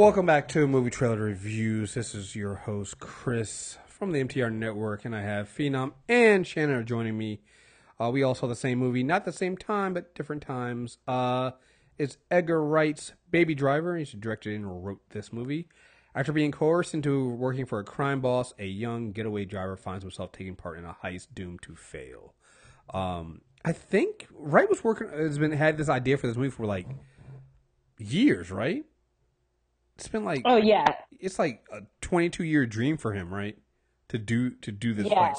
Welcome back to Movie Trailer Reviews. This is your host, Chris, from the MTR Network, and I have Phenom and Shannon are joining me. We all saw the same movie, not the same time, but different times. It's Edgar Wright's Baby Driver. He directed and wrote this movie. After being coerced into working for a crime boss, a young getaway driver finds himself taking part in a heist doomed to fail. I think Wright had this idea for this movie for like years, right? It's been like it's like a 22-year dream for him, right? To do this like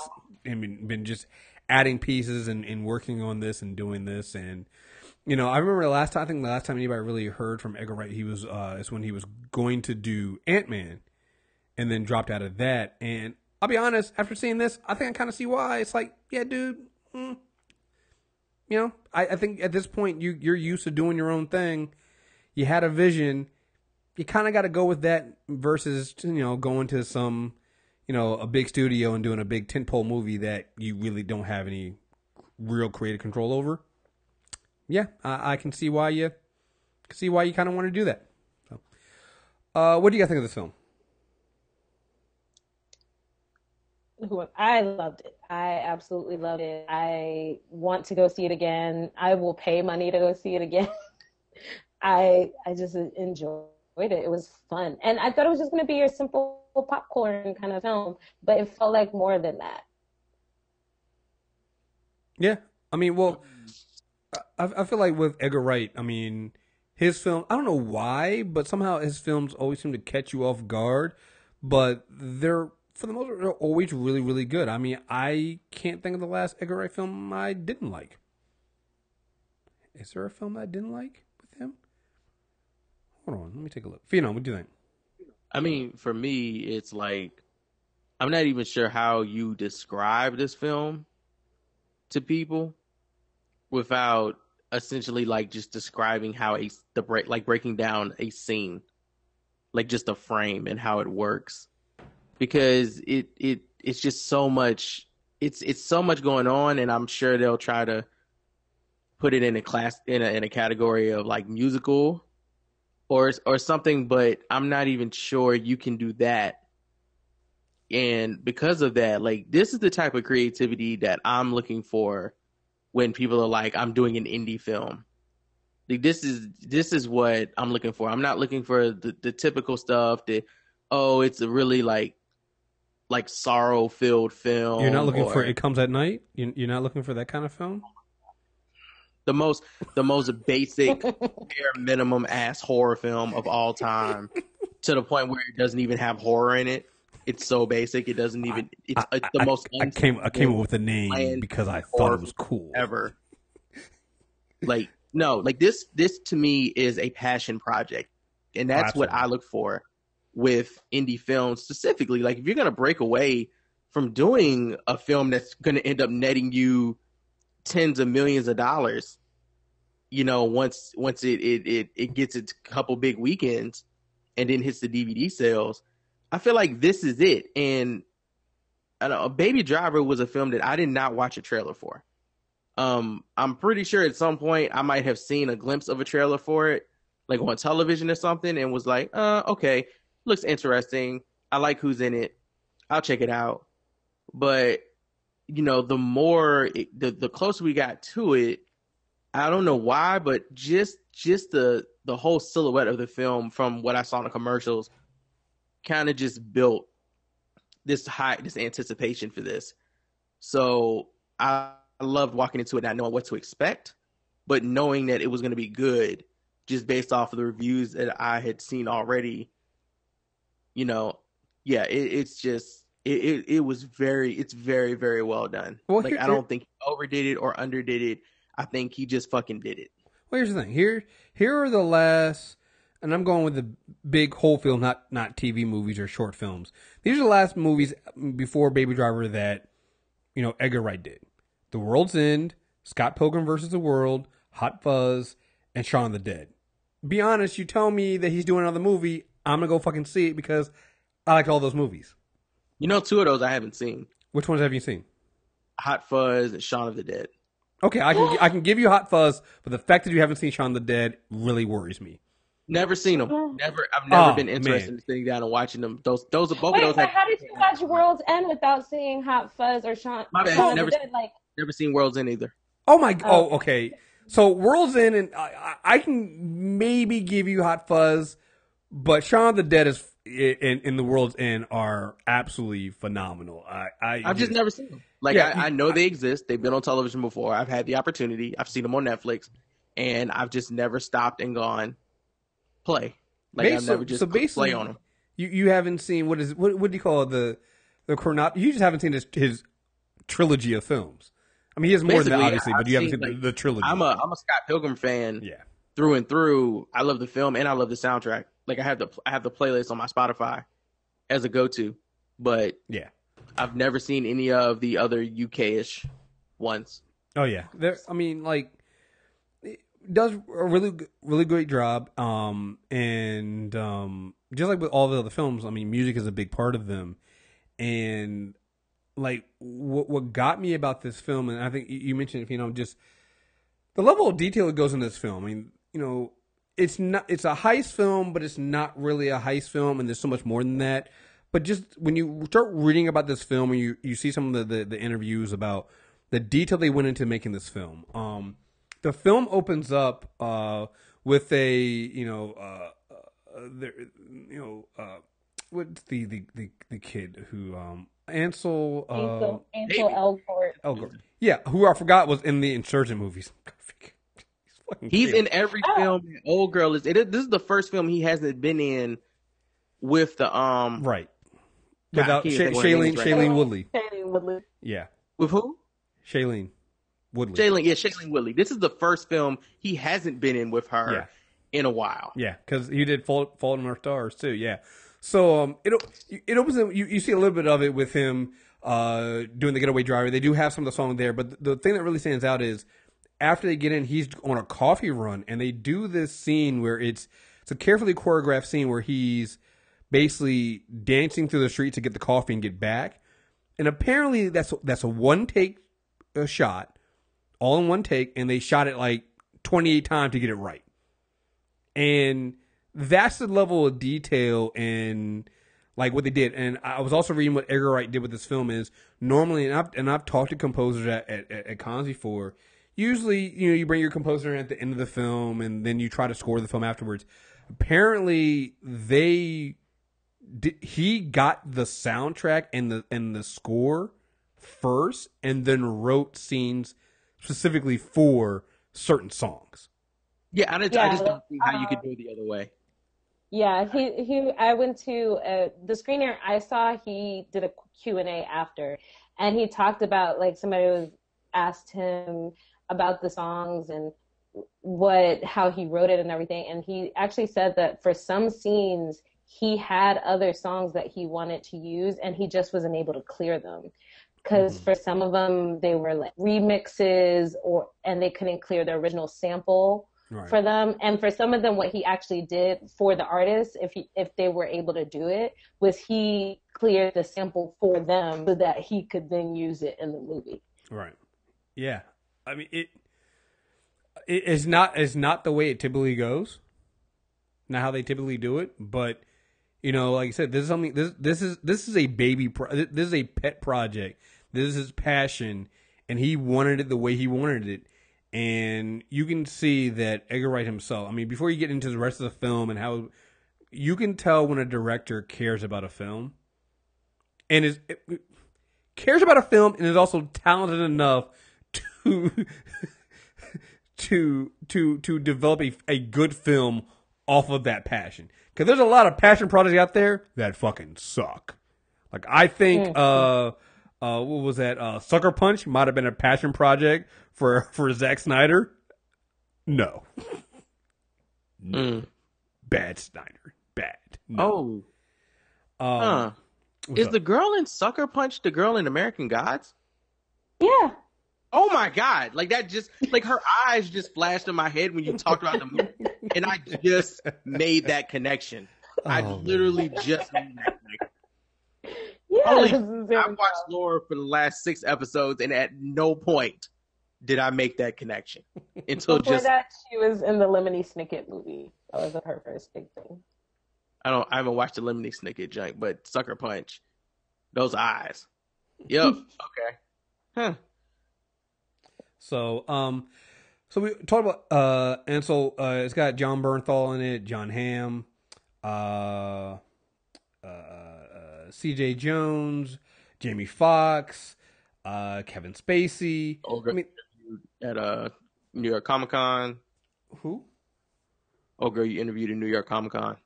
I mean, been just adding pieces and working on this and doing this, and you know, I remember the last time anybody really heard from Edgar Wright, he was is when he was going to do Ant-Man and then dropped out of that. And I'll be honest, after seeing this, I think I kind of see why. It's like, yeah, dude, you know, I think at this point you're used to doing your own thing. You had a vision. You kind of got to go with that versus, you know, going to some, you know, a big studio and doing a big tentpole movie that you really don't have any real creative control over. Yeah, I can see why you kind of want to do that. So, what do you guys think of this film? I loved it. I absolutely loved it. I want to go see it again. I will pay money to go see it again. I just enjoyed it. It was fun. And I thought it was just going to be a simple popcorn kind of film, but it felt like more than that. Yeah. I mean, well, I feel like with Edgar Wright, I mean, his film, I don't know why, but somehow his films always seem to catch you off guard, but they're, for the most part, they're always really, really good. I mean, I can't think of the last Edgar Wright film I didn't like. Is there a film that I didn't like with him? Hold on, let me take a look. Phenom, what do you think? I mean, for me, it's like, I'm not even sure how you describe this film to people without essentially like just describing how breaking down a scene, like just a frame and how it works, because it's just so much. It's so much going on, and I'm sure they'll try to put it in a category of like musical or something, but I'm not even sure you can do that. And because of that, like, this is the type of creativity that I'm looking for when people are like, I'm doing an indie film. Like, this is what I'm looking for. I'm not looking for the typical stuff that, oh, it's a really like sorrow-filled film. You're not looking for It Comes at Night? You're not looking for that kind of film? The most basic, bare minimum ass horror film of all time, to the point where it doesn't even have horror in it. It's so basic, it doesn't even. It's the most. I came up with a name because I thought it was cool. Ever. Like, no, like this to me is a passion project, and that's what I look for with indie films specifically. Like, if you're gonna break away from doing a film that's gonna end up netting you tens of millions of dollars, you know, once it gets its couple big weekends and then hits the DVD sales, I feel like this is it. And I don't know, Baby Driver was a film that I did not watch a trailer for. I'm pretty sure at some point I might have seen a glimpse of a trailer for it, like on television or something, and was like, okay, looks interesting. I like who's in it. I'll check it out. But you know, the closer we got to it, I don't know why, but just the whole silhouette of the film, from what I saw in the commercials, kind of just built this anticipation for this. So I loved walking into it not knowing what to expect, but knowing that it was going to be good just based off of the reviews that I had seen already. You know, yeah, it's very, very well done. Well, I don't think he overdid it or underdid it. I think he just fucking did it. Well, here's the thing. Here are the last, and I'm going with the big whole film, not TV movies or short films. These are the last movies before Baby Driver that, you know, Edgar Wright did. The World's End, Scott Pilgrim vs. the World, Hot Fuzz, and Shaun of the Dead. Be honest, you tell me that he's doing another movie, I'm going to go fucking see it because I liked all those movies. You know, two of those I haven't seen. Which ones have you seen? Hot Fuzz and Shaun of the Dead. Okay, I can give you Hot Fuzz, but the fact that you haven't seen Shaun of the Dead really worries me. Never seen them. I've never Oh, been interested man. in sitting down and watching them. Those are both of Wait, those. but how did you watch World's End without seeing Hot Fuzz or My bad. Shaun of the Dead? Like, Never seen World's End either. Oh my. Oh, okay. okay. So World's End, and I can maybe give you Hot Fuzz, but Shaun of the Dead is in the World's End are absolutely phenomenal. I've just never seen them. Like I know they exist. They've been on television before. I've had the opportunity. I've seen them on Netflix, and I've just never stopped and gone play. Like I've never just play on them. You haven't seen what do you call it, the chrono? You just haven't seen his trilogy of films. I mean, he has more than that, obviously, but you haven't seen the trilogy. I'm a Scott Pilgrim fan, through and through. I love the film and I love the soundtrack. Like I have the playlist on my Spotify as a go-to, but I've never seen any of the other UK-ish ones. Oh yeah, I mean, like, it does a really great job. And just like with all the other films, I mean, music is a big part of them, and like what got me about this film, and I think you mentioned, just the level of detail that goes in this film. I mean, it's a heist film, but it's not really a heist film, and there's so much more than that. But just when you start reading about this film, and you see some of the interviews about the detail they went into making this film. The film opens up with what's the kid who Ansel Elgort. Yeah, who I forgot was in the Insurgent movies. He's in every film. Old girl is. This is the first film he hasn't been in with the right. Without Shailene Woodley. Shailene Woodley. Yeah. With who? Shailene Woodley. Shailene Woodley. This is the first film he hasn't been in with her in a while. Yeah, because he did Fault in Our Stars too. Yeah. So it opens. You see a little bit of it with him doing the Getaway Driver. They do have some of the song there, but the thing that really stands out is after they get in, he's on a coffee run, and they do this scene where it's a carefully choreographed scene where he's basically dancing through the street to get the coffee and get back. And apparently that's a one take shot, all in one take, and they shot it like 28 times to get it right. And that's the level of detail and like what they did. And I was also reading what Edgar Wright did with this film is normally, and I've talked to composers at cons before. Usually, you bring your composer in at the end of the film, and then you try to score the film afterwards. Apparently, he got the soundtrack and the score first, and then wrote scenes specifically for certain songs. Yeah, I just don't see how you could do it the other way. Yeah, I went to the screener I saw. He did a Q&A after, and he talked about like somebody asked him about the songs and how he wrote it and everything, and he actually said that for some scenes he had other songs that he wanted to use, and he just wasn't able to clear them because for some of them they were like remixes and they couldn't clear the original sample. Right. For them, and for some of them, what he actually did for the artists, if they were able to do it, was he cleared the sample for them so that he could then use it in the movie. Right. Yeah. I mean, it's not the way it typically goes, not how they typically do it. But like I said, this is something. This is a baby. This is a pet project. This is his passion, and he wanted it the way he wanted it. And you can see that Edgar Wright himself, I mean, before you get into the rest of the film and how you can tell when a director cares about a film and cares about a film and is also talented enough to develop a good film off of that passion. Because there's a lot of passion projects out there that fucking suck. Like, I think, what was that? Sucker Punch might have been a passion project for Zack Snyder. No. Bad Snyder. Bad. No. Is the girl in Sucker Punch the girl in American Gods? Yeah. Oh my God. Like that just, like her eyes just flashed in my head when you talked about the movie. And I just made that connection. I literally just made that connection. Yeah, I've watched Laura for the last 6 episodes, and at no point did I make that connection until before that she was in the Lemony Snicket movie. That was her first big thing. I haven't watched the Lemony Snicket junk, but Sucker Punch, those eyes. Yep. Okay. Huh. So, so we talked about, and so it's got John Bernthal in it, John Hamm, C.J. Jones, Jamie Foxx, Kevin Spacey. I mean, at New York Comic Con. Who? Oh, girl, you interviewed at New York Comic Con.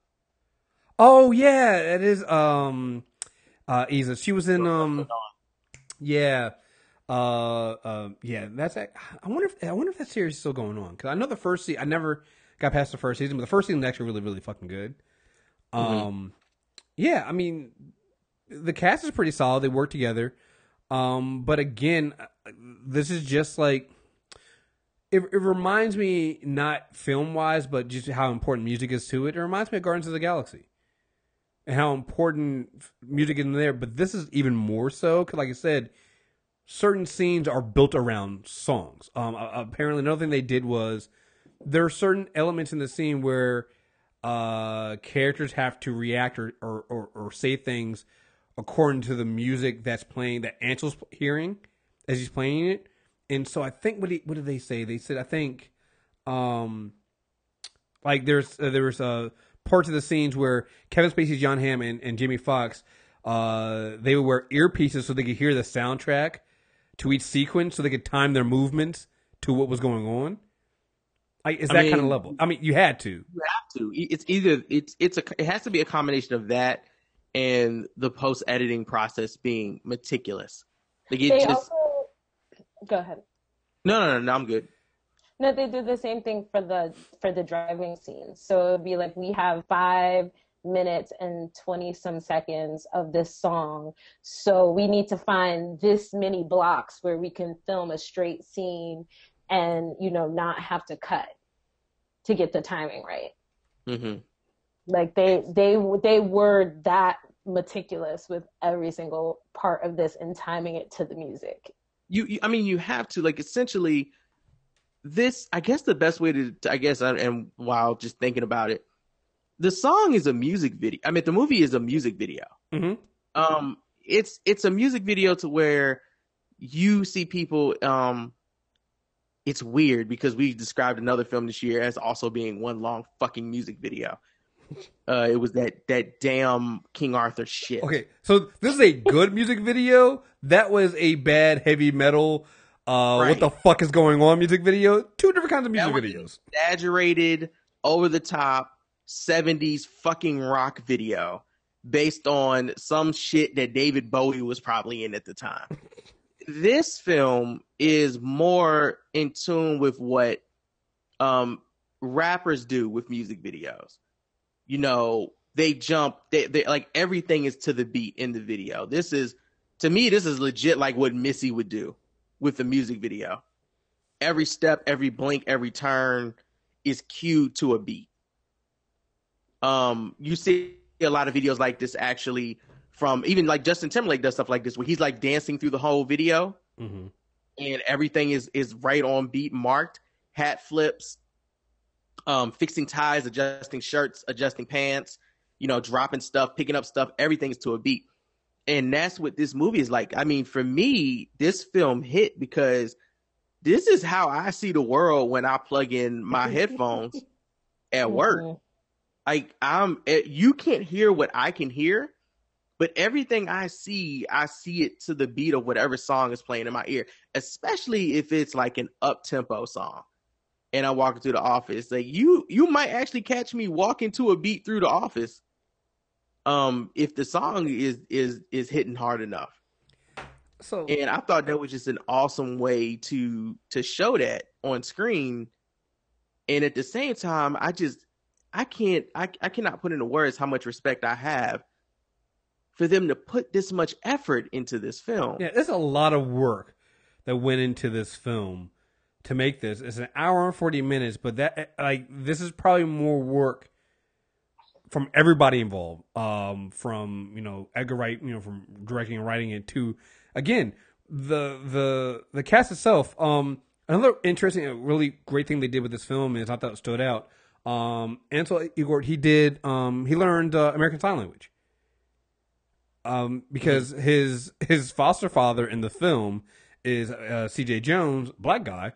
Oh yeah, it is. Isa. She was in. Yeah. Yeah. That's. I wonder if that series is still going on, because I know the first season. I never got past the first season, but the first season was actually really, really fucking good. Yeah. I mean, the cast is pretty solid. They work together. But again, this is just like. It reminds me, not film wise, but just how important music is to it. It reminds me of Guardians of the Galaxy. And how important music is in there, but this is even more so because, like I said, certain scenes are built around songs. Apparently, another thing they did was there are certain elements in the scene where characters have to react or say things according to the music that's playing, that Ansel's hearing as he's playing it. And so I think what did they say? They said, I think, like there was parts of the scenes where Kevin Spacey, John Hamm, and Jamie Foxx, they would wear earpieces so they could hear the soundtrack to each sequence, so they could time their movements to what was going on. Like, it's that kind of level. I mean, you had to. You have to. It's either it has to be a combination of that and the post editing process being meticulous. Like Go ahead. No, I'm good. No, they did the same thing for the driving scenes. So it would be like, we have 5 minutes and 20 some seconds of this song. So we need to find this many blocks where we can film a straight scene and, not have to cut to get the timing right. Mm-hmm. Like they were that meticulous with every single part of this and timing it to the music. You have to, like, essentially this, I guess the best way to and while just thinking about it, the song is a music video. I mean, the movie is a music video. Mm-hmm. It's a music video to where you see people, it's weird because we described another film this year as also being one long fucking music video. It was that damn King Arthur shit. Okay, so this is a good music video. That was a bad heavy metal. Right. What the fuck is going on? Music video. 2 different kinds of music videos. Exaggerated, over the top 70s fucking rock video based on some shit that David Bowie was probably in at the time. This film is more in tune with what rappers do with music videos. They jump, they like, everything is to the beat in the video. To me, this is legit like what Missy would do with the music video. Every step, every blink, every turn is cued to a beat. You see a lot of videos like this actually from even like Justin Timberlake does stuff like this where he's like dancing through the whole video. Mm-hmm. And everything is right on beat, marked, hat flips, fixing ties, adjusting shirts, adjusting pants, dropping stuff, picking up stuff, everything's to a beat. And that's what this movie is like. I mean, for me, this film hit because this is how I see the world when I plug in my headphones at work. Like, you can't hear what I can hear, but everything I see it to the beat of whatever song is playing in my ear, especially if it's like an up-tempo song. And I'm walking through the office. Like, you might actually catch me walking to a beat through the office, if the song is hitting hard enough. And I thought that was just an awesome way to show that on screen. And at the same time, I cannot put into words how much respect I have for them to put this much effort into this film. Yeah, there's a lot of work that went into this film to make this. It's an hour and 40 minutes, but this is probably more work from everybody involved. From Edgar Wright, from directing and writing it, to again the cast itself. Another interesting, really great thing they did with this film is, I thought it stood out. Ansel Elgort, he did he learned American Sign Language. Because his foster father in the film is C.J. Jones, black guy,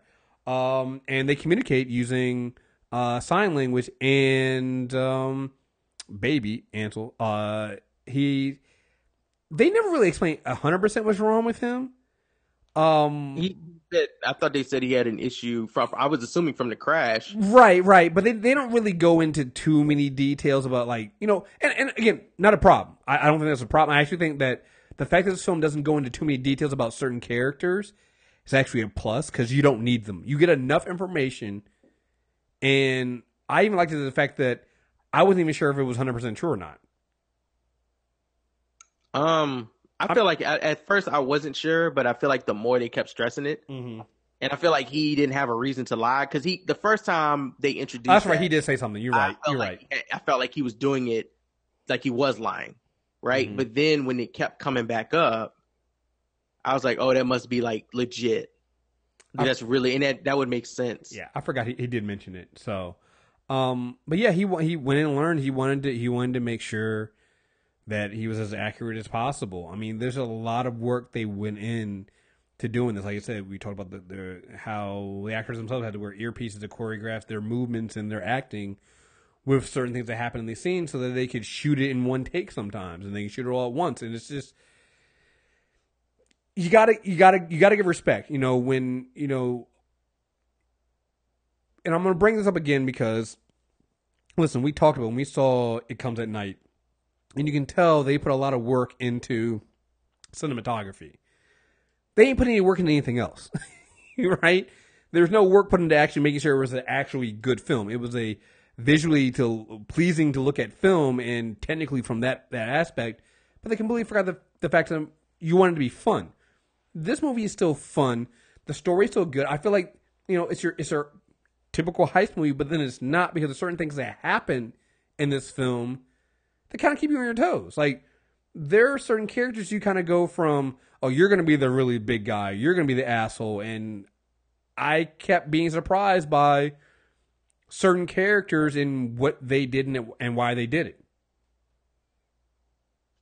and they communicate using sign language. And baby Ansel, they never really explained 100% what's wrong with him. I thought they said he had an issue I was assuming from the crash. Right. But they don't really go into too many details about, like, and again, not a problem. I don't think that's a problem. I actually think that the fact that this film doesn't go into too many details about certain characters is actually a plus, because you don't need them. You get enough information. And I even liked the fact that I wasn't even sure if it was 100% true or not. I feel like at first I wasn't sure, but I feel like the more they kept stressing it, and I feel like he didn't have a reason to lie, because the first time they introduced, that's right, he did say something. You're right. I felt like he was doing it like he was lying, right? But then when it kept coming back up, I was like, oh, that must be like legit. That's really, and that would make sense. Yeah, I forgot he did mention it. So, but yeah, he went in and learned. He wanted to make sure that he was as accurate as possible. I mean, there's a lot of work they went in to doing this. Like I said, we talked about how the actors themselves had to wear earpieces to choreograph their movements and their acting with certain things that happen in the scene, so that they could shoot it in one take sometimes, and they can shoot it all at once. And it's just, you gotta give respect. And I'm gonna bring this up again because, listen, we talked about when we saw It Comes at Night. And you can tell they put a lot of work into cinematography. They ain't put any work into anything else, right? There's no work put into actually making sure it was an actually good film. It was a visually pleasing to look at film, and technically from that aspect. But they completely forgot the fact that you wanted it to be fun. This movie is still fun. The story's still good. I feel like it's your typical heist movie, but then it's not, because of certain things that happen in this film that kind of keep you on your toes. Like, there are certain characters you kind of go from, oh, you're going to be the really big guy, you're going to be the asshole, and I kept being surprised by certain characters and what they did and why they did it.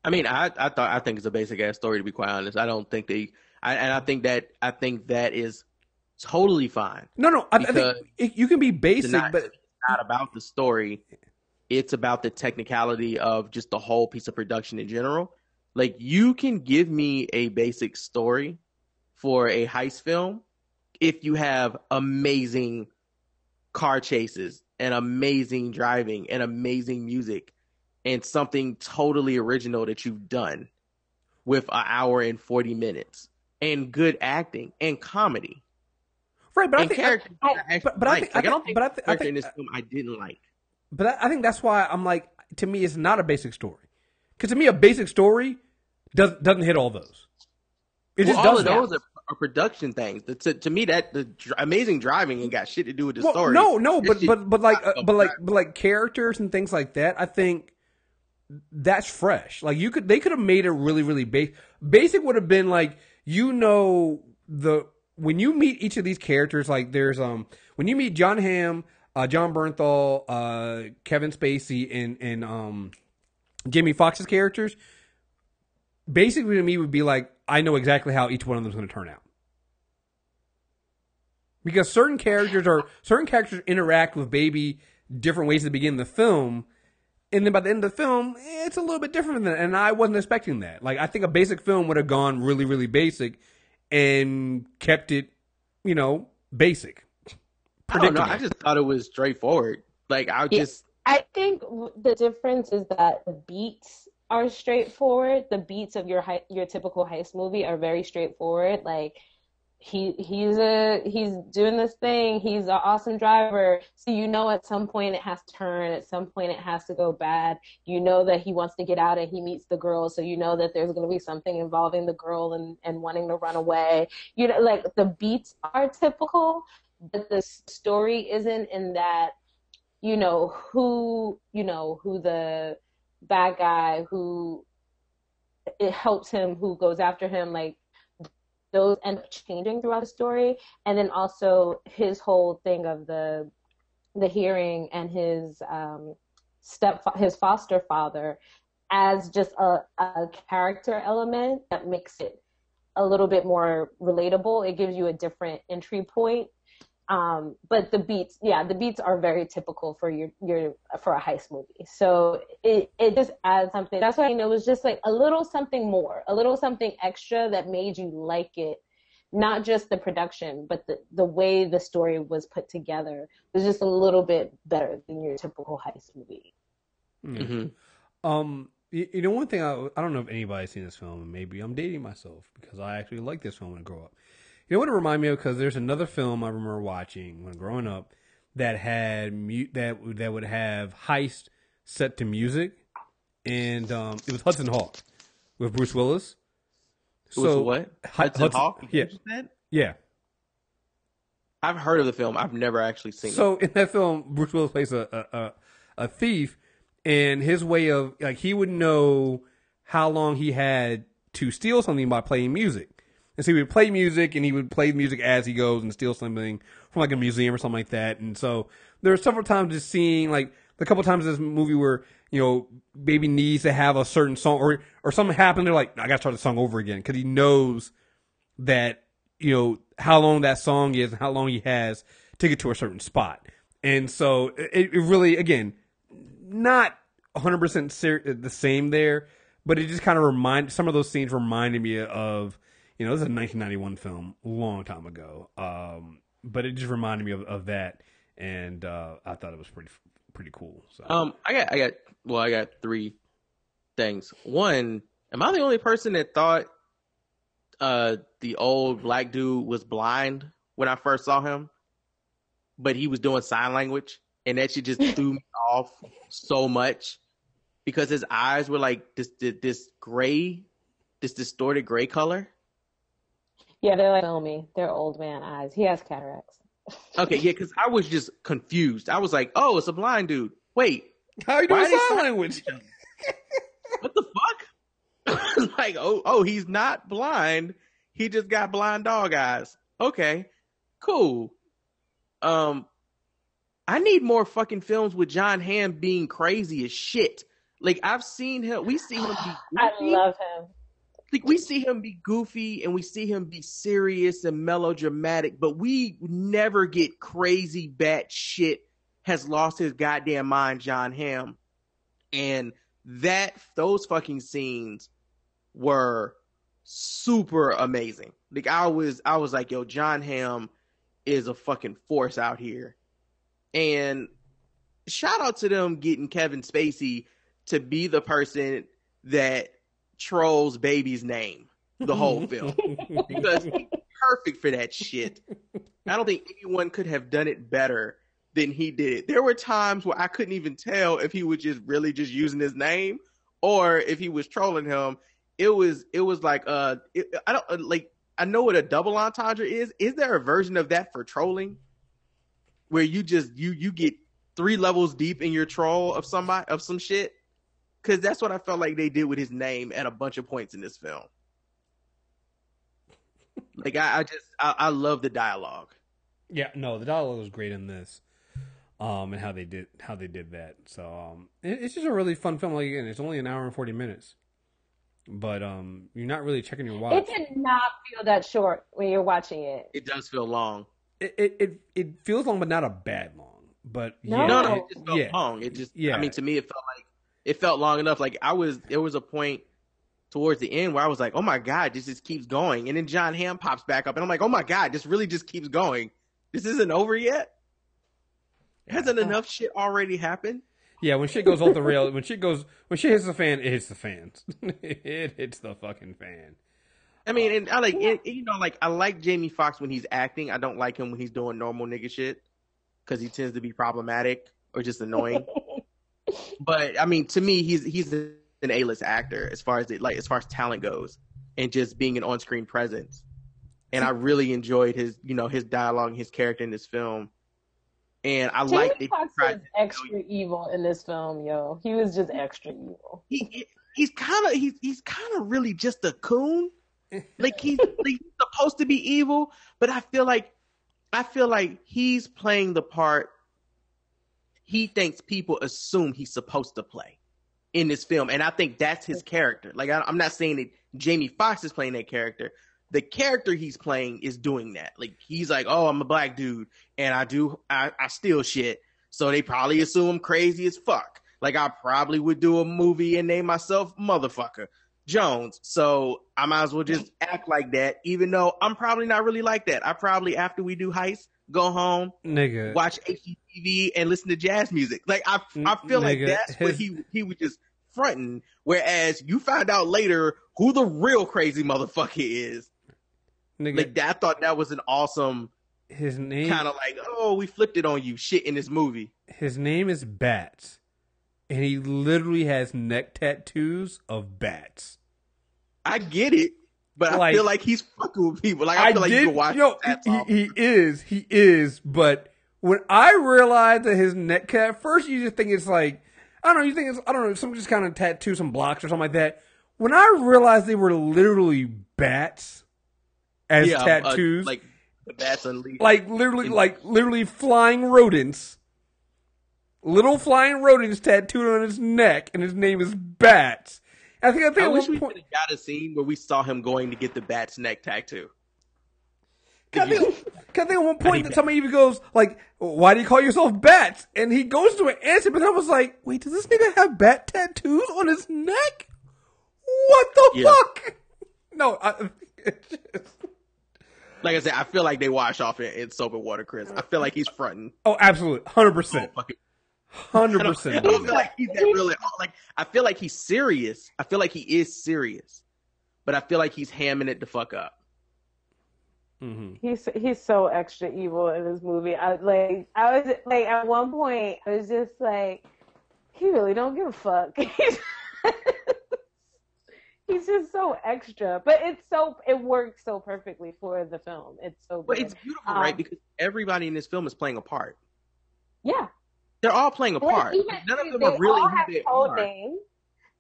I mean, I think it's a basic ass story, to be quite honest. I don't think I think that is totally fine. No, I think you can be basic, but it's not about the story. It's about the technicality of just the whole piece of production in general. Like, you can give me a basic story for a heist film if you have amazing car chases and amazing driving and amazing music and something totally original that you've done with an hour and 40 minutes and good acting and comedy. Right, but and I don't think in this film I didn't like. But I think that's why I'm like, to me, it's not a basic story. Because to me, a basic story doesn't hit all those. All of those are production things. To me, that the amazing driving ain't got shit to do with the story. No, but like characters and things like that, I think that's fresh. Like, they could have made it really, really basic. Basic would have been like, when you meet each of these characters, like there's when you meet John Hamm, John Bernthal, Kevin Spacey, and Jamie Foxx's characters, basically to me would be like, I know exactly how each one of them is going to turn out. Because certain characters interact with Baby different ways at the beginning of the film, and then by the end of the film, it's a little bit different than that, and I wasn't expecting that. Like, I think a basic film would have gone really, really basic and kept it, basic. I don't know. I just thought it was straightforward. Like, I think the difference is that the beats are straightforward. The beats of your typical heist movie are very straightforward. Like, he's doing this thing. He's an awesome driver. So at some point it has to turn. At some point it has to go bad. That he wants to get out and he meets the girl. So that there's going to be something involving the girl and wanting to run away. Like, the beats are typical. But the story isn't, in that, who the bad guy, who it helps him, who goes after him, like, those end up changing throughout the story. And then also his whole thing of the the hearing and his foster father as just a character element that makes it a little bit more relatable. It gives you a different entry point. But the beats are very typical for for a heist movie. So it just adds something. That's why it was just like a little something more, a little something extra that made you like it. Not just the production, but the way the story was put together was just a little bit better than your typical heist movie. Mm-hmm. You know, one thing I don't know if anybody's seen this film, and maybe I'm dating myself because I actually liked this film when I grew up. You know what it reminded me of? Because there's another film I remember watching when growing up that had that would have heist set to music, and it was Hudson Hawk with Bruce Willis. So what? Hudson Hawk? Yeah, yeah. I've heard of the film. I've never actually seen it. So in that film, Bruce Willis plays a thief, and his way of like he would know how long he had to steal something by playing music. And so he would play music, and he would play music as he goes and steal something from like a museum or something like that. And so there are several times just seeing like a couple times in this movie where, you know, baby needs to have a certain song or something happened. They're like, I got to start the song over again because he knows that, you know, how long that song is and how long he has to get to a certain spot. And so it really, again, not 100% the same there, but it just kind of some of those scenes reminded me of, you know, this is a 1991 film, a long time ago. But it just reminded me of that, and I thought it was pretty cool. So. I got three things. One, am I the only person that thought the old black dude was blind when I first saw him, but he was doing sign language, and that shit just threw me off so much because his eyes were like this gray, this distorted gray color. Yeah, they're like filmy. They're old man eyes. He has cataracts. Okay, yeah, because I was just confused. I was like, oh, it's a blind dude. Wait. How are you doing sign language? What the fuck? Like, oh, he's not blind. He just got blind dog eyes. Okay, cool. I need more fucking films with John Hamm being crazy as shit. Like, I've seen him. We see him be goofy. I love him. Like, we see him be goofy and we see him be serious and melodramatic, but we never get crazy bat shit has lost his goddamn mind, John Hamm. And those fucking scenes were super amazing. Like, I was like, yo, John Hamm is a fucking force out here. And shout out to them getting Kevin Spacey to be the person that trolls baby's name the whole film because he's perfect for that shit. I don't think anyone could have done it better than he did. There were times where I couldn't even tell if he was just really just using his name or if he was trolling him. It was like I know what a double entendre is. Is there a version of that for trolling where you just you get 3 levels deep in your troll of some shit? Because that's what I felt like they did with his name at a bunch of points in this film. Like, I love the dialogue. Yeah, no, the dialogue was great in this, and how they did that. So, it's just a really fun film. Like, again, it's only an hour and 40 minutes, but you're not really checking your watch. It did not feel that short when you're watching it. It does feel long. It feels long, but not a bad long. But No. No, it just felt long. It just, I mean, to me, it felt long enough. Like, there was a point towards the end where I was like, oh my God, this just keeps going. And then John Hamm pops back up and I'm like, oh my God, this really just keeps going. This isn't over yet? Hasn't enough shit already happened? Yeah, when shit goes off the rail, when shit hits the fan, it hits the fans. It hits the fucking fan. I mean, and I like, you know, like, I like Jamie Foxx when he's acting. I don't like him when he's doing normal nigga shit because he tends to be problematic or just annoying. But I mean, to me, he's an A-list actor as far as talent goes, and just being an on-screen presence. And I really enjoyed his dialogue, and his character in this film. And I like Jamie Foxx was extra evil in this film, yo. He was just extra evil. He's kind of really just a coon. Like, he's supposed to be evil, but I feel like he's playing the part he thinks people assume he's supposed to play in this film. And I think that's his character. Like, I'm not saying that Jamie Foxx is playing that character. The character he's playing is doing that. Like, he's like, oh, I'm a black dude and I steal shit. So they probably assume I'm crazy as fuck. Like, I probably would do a movie and name myself Motherfucker Jones. So I might as well just act like that, even though I'm probably not really like that. I probably, after we do heist, go home, nigga, watch HGTV and listen to jazz music. Like, I feel like that's what he was just fronting. Whereas you find out later who the real crazy motherfucker is. Nigga, like, I thought that was an awesome, his name, kind of like, oh, we flipped it on you shit in this movie. His name is Bats, and he literally has neck tattoos of bats. I get it, but I feel like he's fucking with people. Like, I feel like you can watch he is, but when I realized that his neck tat, at first you just think it's like, I don't know, you think it's, I don't know, some just kind of tattoo, some blocks or something like that. When I realized they were literally bats as tattoos, like the bats unleashed, like literally flying rodents, little flying rodents tattooed on his neck, and his name is Bats. I wish we could have got a scene where we saw him going to get the bat's neck tattoo. I think at one point that somebody even goes like, "Why do you call yourself Bats?" And he goes to an answer, but I was like, "Wait, does this nigga have bat tattoos on his neck? What the fuck?" No, like I said, I feel like they wash off in soap and water, Chris. I feel like he's fronting. Oh, absolutely, 100%. 100%. I don't feel like he's that really. Like, I feel like he's serious. I feel like he is serious, but I feel like he's hamming it the fuck up. Mm-hmm. He's so extra evil in this movie. I was like, at one point, I was just like, he really don't give a fuck. He's just so extra, but it works so perfectly for the film. It's so good. But it's beautiful, right? Because everybody in this film is playing a part. Yeah. They're all playing a part. None of them are really who they are. Names.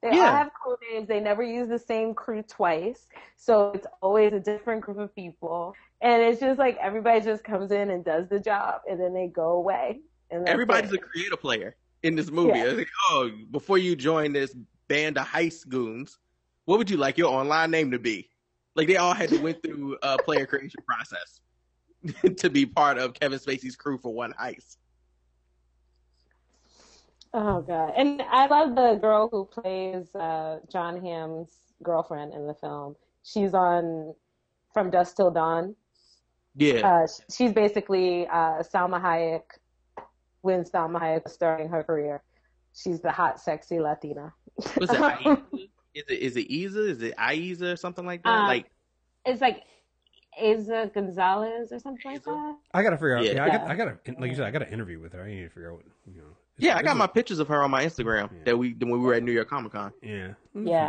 They all have code names. They never use the same crew twice. So it's always a different group of people. And it's just like everybody just comes in and does the job and then they go away. And everybody's a creative player in this movie. Yeah. Like, oh, before you join this band of heist goons, what would you like your online name to be? Like, they all had to went through a player creation process to be part of Kevin Spacey's crew for one heist. Oh god! And I love the girl who plays John Hamm's girlfriend in the film. She's on From Dusk Till Dawn. Yeah. She's basically Salma Hayek when Salma Hayek was starting her career. She's the hot, sexy Latina. What's it? Is it Isa? Is it Aiza or something like that? It's like Aiza Gonzalez or something like that. I gotta figure out. Yeah, I gotta like you said, I got to interview with her. I need to figure out what Yeah, I got my pictures of her on my Instagram that when we were at New York Comic Con. Yeah,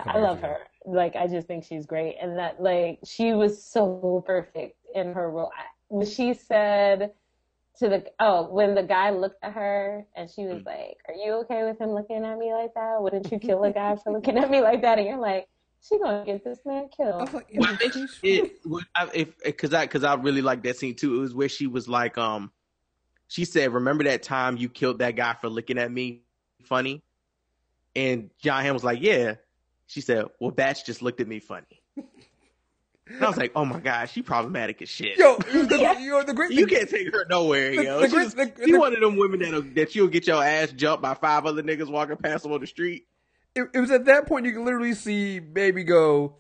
I love her. Like, I just think she's great, and that like she was so perfect in her role. When she said to when the guy looked at her and she was like, "Are you okay with him looking at me like that? Wouldn't you kill a guy for looking at me like that?" And you're like, she gonna get this man killed. Because I really like that scene too. It was where she was like, she said, "Remember that time you killed that guy for looking at me funny?" And John Hamm was like, "Yeah." She said, "Well, Batch just looked at me funny." And I was like, "Oh my God, she problematic as shit." The great you can't take her nowhere, yo. She's one of them women that you'll get your ass jumped by 5 other niggas walking past them on the street. It was at that point you can literally see Baby go,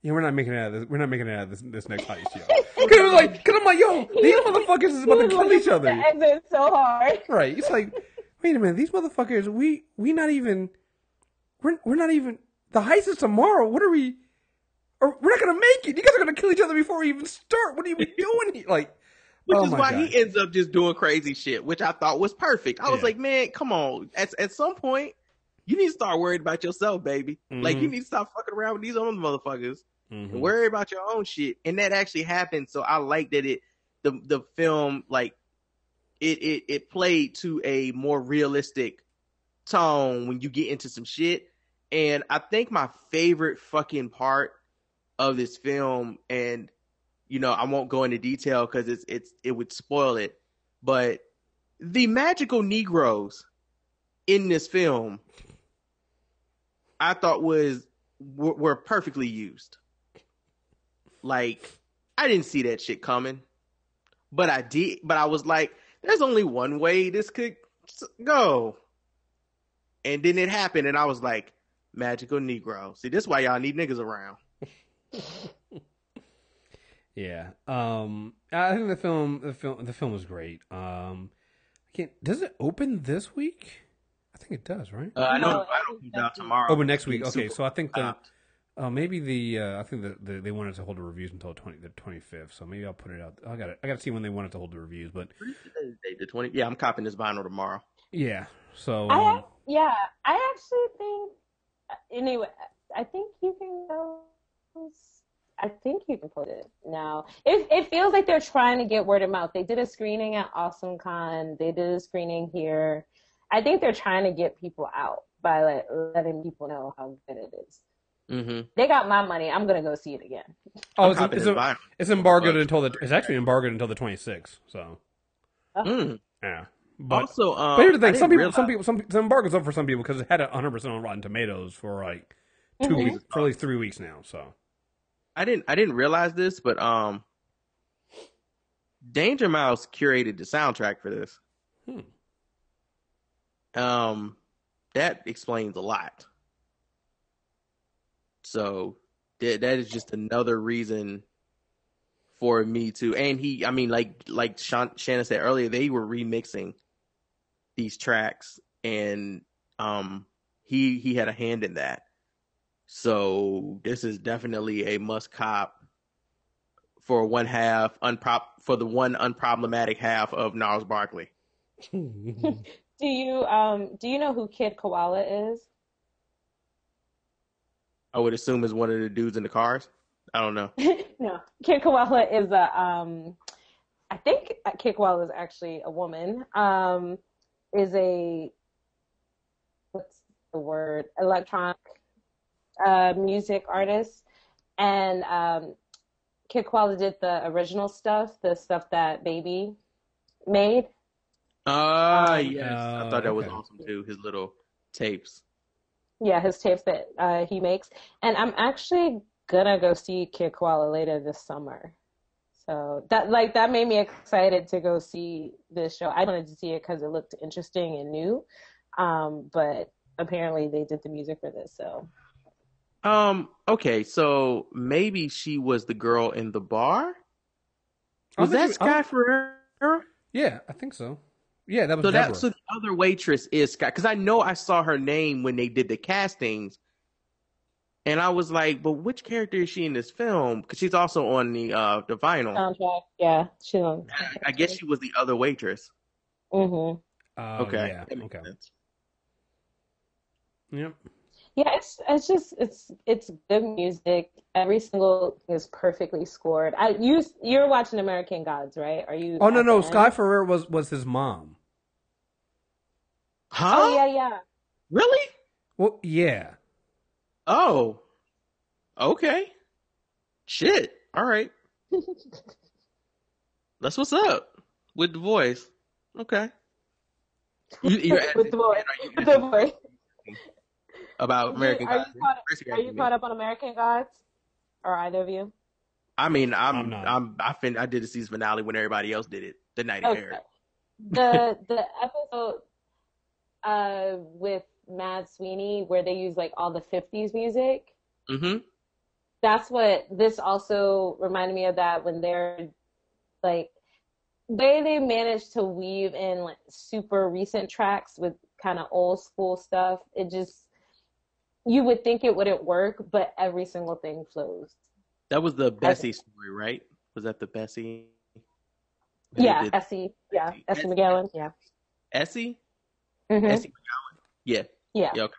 "Yeah, we're not making it out of this. We're not making it out of this next heist, yo." Because I'm like, yo, these motherfuckers is about to kill each other. Exit so hard. Right? It's like, wait a minute, these motherfuckers, we not even, we're not even. The heist is tomorrow. What are we? Or we're not gonna make it. You guys are gonna kill each other before we even start. What are you doing here? Like, which is why he ends up just doing crazy shit, which I thought was perfect. I was like, man, come on. At some point, you need to start worrying about yourself, baby. Mm-hmm. Like, you need to stop fucking around with these other motherfuckers and worry about your own shit. And that actually happened. So I like that the film, like, it played to a more realistic tone when you get into some shit. And I think my favorite fucking part of this film, and I won't go into detail because it would spoil it, but the magical Negroes in this film, I thought were perfectly used. Like, I didn't see that shit coming, but I did. But I was like, there's only one way this could go, and then it happened, and I was like, magical Negro. See, this is why y'all need niggas around. Yeah. I think the film was great. Does it open this week? I think it does, right? I know it's out tomorrow. Open next week. Okay, so I think maybe I think they wanted to hold the reviews until the 25th. So maybe I'll put it out. I got to see when they wanted to hold the reviews, but the 20. Yeah, I'm copping this vinyl tomorrow. Yeah. So I actually think anyway. I think you can go. I think you can put it now. It feels like they're trying to get word of mouth. They did a screening at Awesome Con. They did a screening here. I think they're trying to get people out by letting people know how good it is. Mm-hmm. They got my money. I'm gonna go see it again. Oh, it's embargoed until it's actually embargoed until the 26th. So, yeah. But, also, but here's the thing: some embargoes up for some people because it had 100% on Rotten Tomatoes for like 2 weeks, for at least 3 weeks now. So, I didn't realize this, but Danger Mouse curated the soundtrack for this. That explains a lot. So that is just another reason for me to, and like Shanna said earlier, they were remixing these tracks, and he had a hand in that. So this is definitely a must cop for the one unproblematic half of Gnarls Barkley. Do you know who Kid Koala is? I would assume is one of the dudes in the cars. I don't know. No, Kid Koala is I think Kid Koala is actually a woman. Is a, what's the word? Electronic music artist, and Kid Koala did the original stuff, the stuff that Baby made. Yes, I thought that was awesome too. His little tapes. Yeah, his tapes that he makes, and I'm actually gonna go see Kid Koala later this summer. So that made me excited to go see this show. I wanted to see it because it looked interesting and new, but apparently they did the music for this. So, okay, so maybe she was the girl in the bar. Was that Sky Ferreira? Yeah, I think so. Yeah, that was so the other waitress is Sky, because I know I saw her name when they did the castings. And I was like, but which character is she in this film? Because she's also on the vinyl soundtrack. Yeah, she's on. I guess she was the other waitress. Mm-hmm. Okay. Yeah. Okay. Sense. Yep. Yeah, it's good music. Every single thing is perfectly scored. You're watching American Gods, right? Are you? Oh no, Sky Ferrer was his mom. Huh? Oh yeah. Really? Well, yeah. Oh, okay. Shit. All right. That's what's up with the voice. Okay. With the voice. About American Gods. Are you caught up on American Gods? Or either of you? I mean, I'm not. I did the season finale when everybody else did it the night it aired. The episode with Mad Sweeney where they use like all the 50s music. Mm-hmm. That's what this also reminded me of, that when they're like they managed to weave in like super recent tracks with kind of old school stuff. It just, you would think it wouldn't work, but every single thing flows. That was the Bessie story, right? Was that the Bessie? Yeah, Essie. Yeah, Essie McGowan. Yeah. Essie? Mm-hmm. Essie McGowan. Yeah. Yeah. Okay.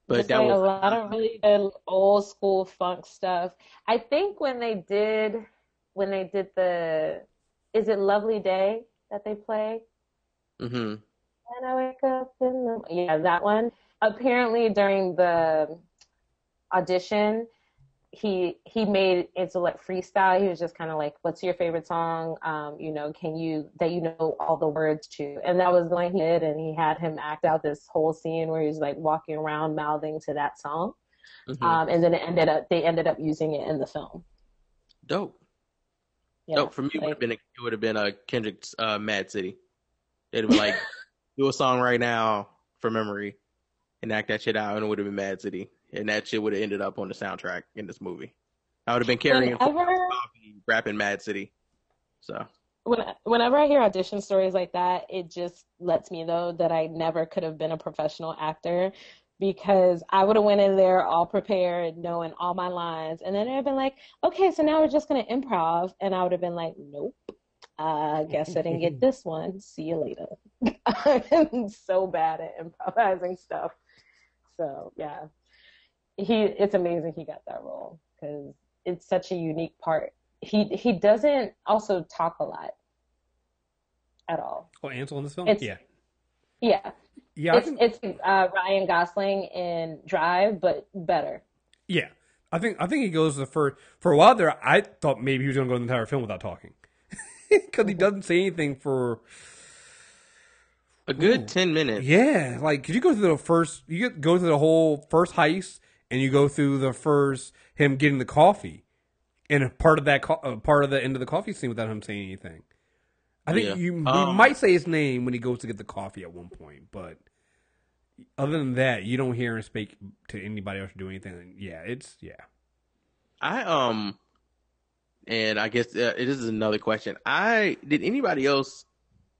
But just that like was a lot of really good old school funk stuff. I think when they did the, is it Lovely Day that they play? Mm-hmm. And I wake up in the, that one. Apparently during the audition, he made it to like freestyle. He was just kind of like, what's your favorite song? Can you know all the words to? And that was going he did, and he had him act out this whole scene where he's like walking around mouthing to that song. And then they ended up using it in the film. Dope. Yeah, dope. For me, it would have been a Kendrick's Mad City. It'd be like, do a song right now for memory and act that shit out, and it would have been Mad City. And that shit would have ended up on the soundtrack in this movie. I would have been carrying rapping Mad City. So whenever I hear audition stories like that, it just lets me know that I never could have been a professional actor, because I would have went in there all prepared, knowing all my lines, and then they'd have been like, okay, so now we're just going to improv. And I would have been like, nope, I guess I didn't get this one. See you later. I'm so bad at improvising stuff. So, yeah. It's amazing he got that role, because it's such a unique part. He doesn't also talk a lot at all. Oh, Ansel in this film? Yeah. It's Ryan Gosling in Drive, but better. Yeah, I think he goes for a while there. I thought maybe he was going to go the entire film without talking, because he doesn't say anything for a good 10 minutes. Yeah, like, could you go through the whole first heist, and you go through the first him getting the coffee, and a part of the end of the coffee scene without him saying anything. I think he might say his name when he goes to get the coffee at one point, but other than that, you don't hear him speak to anybody else or do anything. And I guess it is another question. Did anybody else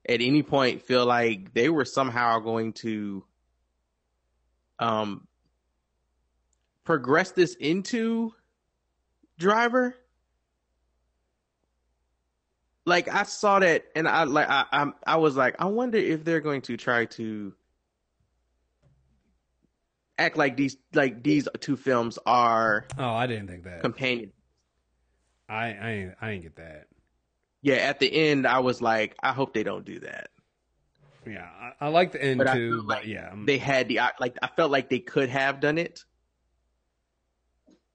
at any point feel like they were somehow going to progress this into Driver? Like, I saw that, and I was like, I wonder if they're going to try to act like these two films are. Oh, I didn't think that. Companion. I didn't get that. Yeah, at the end, I was like, I hope they don't do that. Yeah, I like the end too, but they had I felt like they could have done it.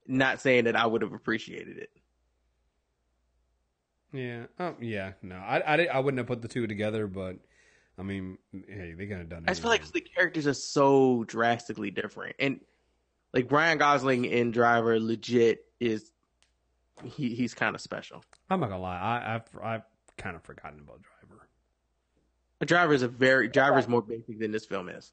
Not saying that I would have appreciated it. Yeah. No, I wouldn't have put the two together, but I mean, hey, they could have done it. I just feel like the characters are so drastically different, and like Ryan Gosling in Driver, legit is he's kind of special. I'm not gonna lie, I've kind of forgotten about Driver. Driver's more basic than this film is.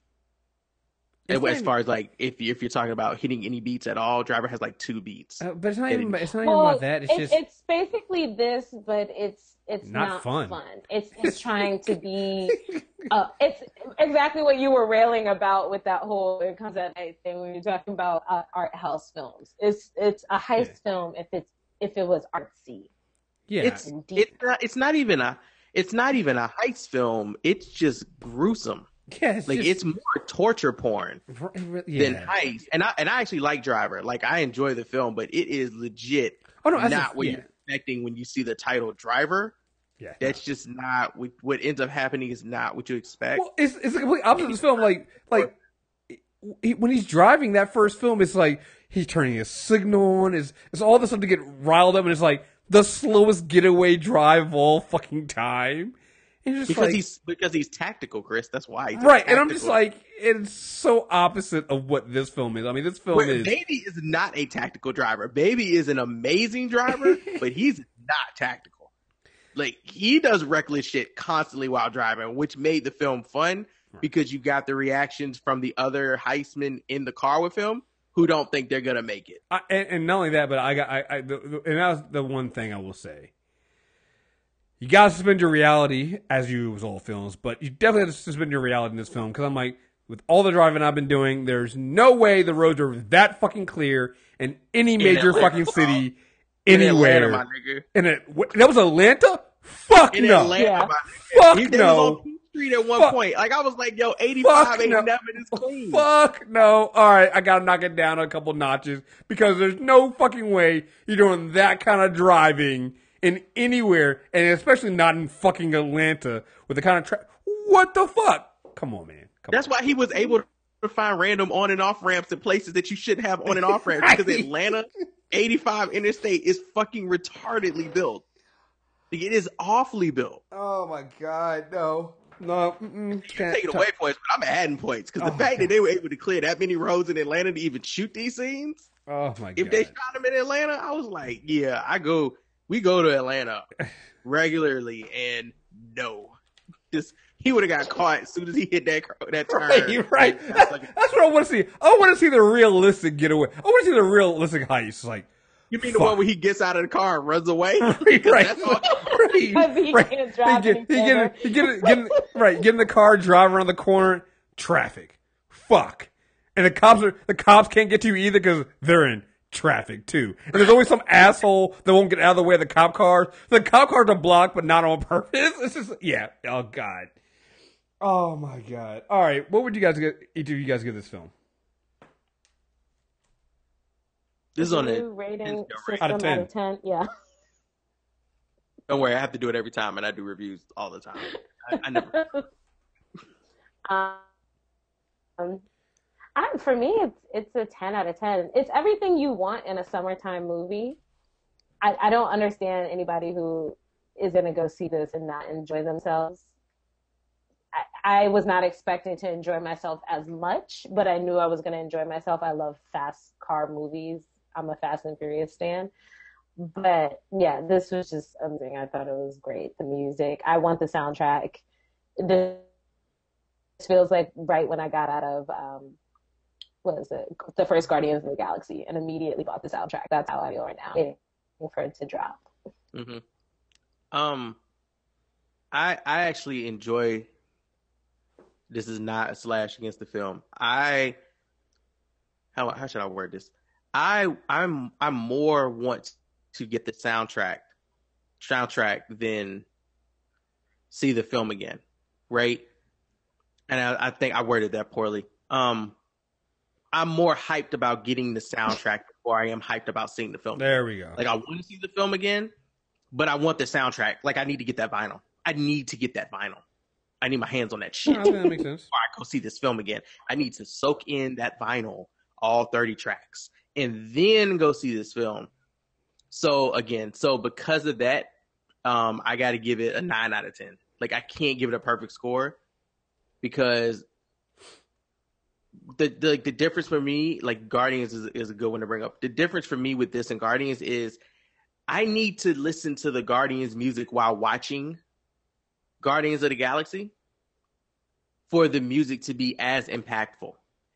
As far as like if you're talking about hitting any beats at all, Driver has like 2 beats. But it's not even about that. It's basically this, but it's not fun. It's trying to be. It's exactly what you were railing about with that whole "it comes at night" thing when you're talking about art house films. It's a heist film if it was artsy. Yeah, it's not even a heist film. It's just gruesome. Yeah, it's more torture porn than heist. And I actually like Driver. Like, I enjoy the film, but it is legit not what you're expecting when you see the title Driver. Yeah, that's just not what ends up happening. Is not what you expect. Well, it's the complete opposite of this film. Like when he's driving that first film, it's like he's turning his signal on. It's all this stuff to get riled up, and it's like the slowest getaway drive of all fucking time. Because he's tactical, Chris. That's why. Right, and I'm just like, it's so opposite of what this film is. I mean, this film Baby is not a tactical driver. Baby is an amazing driver, but he's not tactical. Like, he does reckless shit constantly while driving, which made the film fun because you got the reactions from the other heistmen in the car with him who don't think they're gonna make it. And not only that, but and that was the one thing I will say. You gotta suspend your reality, as you with all films, but you definitely have to suspend your reality in this film, because I'm like, with all the driving I've been doing, there's no way the roads are that fucking clear in any major fucking city anywhere. That was Atlanta? Fuck no. Atlanta, Fuck no. Was on P Street at one point. Like, I was like, yo, 85, 87 is clean. Fuck no. All right, I gotta knock it down a couple notches, because there's no fucking way you're doing that kind of driving in anywhere, and especially not in fucking Atlanta with the kind of what the fuck? Come on, man. That's why he was able to find random on and off ramps in places that you shouldn't have on and off ramps, because Atlanta 85 Interstate is fucking retardedly built. Like, it is awfully built. Oh my god, no. No, You're taking away points, but I'm adding points because the fact that they were able to clear that many roads in Atlanta to even shoot these scenes. Oh my god! If they shot them in Atlanta, I was like, yeah, we go to Atlanta regularly, and no, he would have got caught as soon as he hit that turn. Right. That's what I want to see. I want to see the realistic getaway. I want to see the realistic heist. Like, you mean the one where he gets out of the car and runs away? Right. Get in the car, drive around the corner, traffic. Fuck. And the cops can't get to you either because they're in traffic too. And there's always some asshole that won't get out of the way of the cop cars. The cop cars are blocked, but not on purpose. It's just, yeah. Oh god. Oh my god. All right. What would each of you guys give this film? This is on a rating system out of 10. Out of 10. Yeah. Don't worry, I have to do it every time, and I do reviews all the time. I never. For me, it's a 10 out of 10. It's everything you want in a summertime movie. I don't understand anybody who is going to go see this and not enjoy themselves. I was not expecting to enjoy myself as much, but I knew I was going to enjoy myself. I love fast car movies. I'm a Fast and Furious stan. But yeah, this was just amazing. I thought it was great. The music. I want the soundtrack. This feels like right when I got out of, what is it? The first Guardians of the Galaxy and immediately bought the soundtrack. That's how I feel right now. Waiting for it to drop. Mm-hmm. I actually enjoy. This is not a slash against the film. How should I word this? I'm more want to get the soundtrack than see the film again, right? And I think I worded that poorly. I'm more hyped about getting the soundtrack before I am hyped about seeing the film. There we go. Like, I want to see the film again, but I want the soundtrack. Like, I need to get that vinyl. I need my hands on that shit. I think that makes sense. Before I go see this film again, I need to soak in that vinyl, all 30 tracks, and then go see this film. So because of that, I got to give it a 9 out of 10. Like, I can't give it a perfect score because the difference for me, like, Guardians is a good one to bring up. The difference for me with this and Guardians is I need to listen to the Guardians music while watching Guardians of the Galaxy for the music to be as impactful.